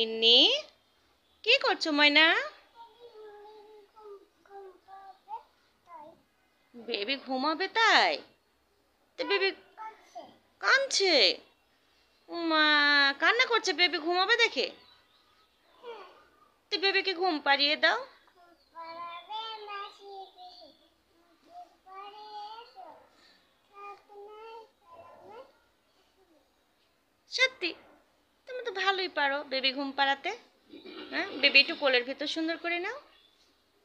ইন্নি কি করছো ময়না? বেবি ঘুমাবে তাই? তো বেবি কাঁদছে? মা কান্না করছে বেবি ঘুমাবে দেখে? তো বেবিকে ঘুম পাড়িয়ে দাও। সত্যি? তুমি তো ভালোই পারো বেবি ঘুম পাড়াতে। হ্যাঁ, বেবি একটু কোলের ভেতর সুন্দর করে নাও।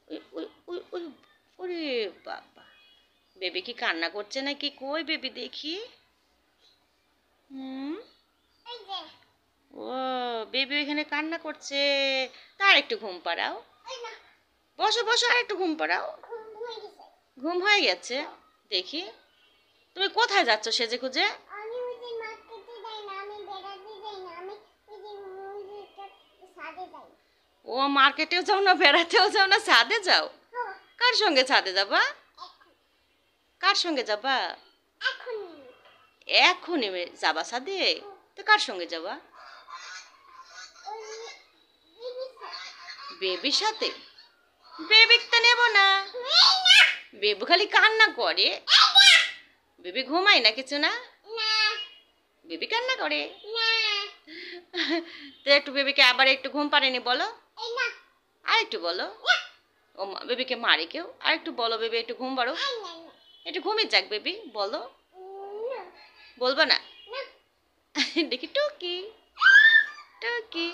ওই ওই ওই ওই ওরে বাবা, বেবি কি কান্না করছে নাকি? কই বেবি দেখি। হুম, ও বেবি এখানে কান্না করছে। তার একটু ঘুম পাড়াও। বসো বসো, আর একটু ঘুম পাড়াও। ঘুম হয়ে গেছে? দেখি তুমি কোথায় যাচ্ছ সেজে খুঁজে? ও মার্কেটেও যাও না, বেড়াতেও যাও না, ছাদে যাও? কার সঙ্গে ছাদে যাবা? কার সঙ্গে যাবা? এখনই যাবা ছাদে? তো কার সঙ্গে যাবা? বেবির সাথে? বেবিক তো নেব না। বেবু খালি কান্না করে। বেবি ঘুমায় না কিছু না? বেবি কান্না করে? তো একটু বেবিকে আবার একটু ঘুম পাড়েনি বলো। আর একটু বলো। ও মা, বেবিকে মারে কেউ? আর একটু বলো বেবি একটু ঘুম পাড়ো। একটু ঘুমিয়ে যাক বেবি, বলো। বলবা না? দেখি টুকি টুকি।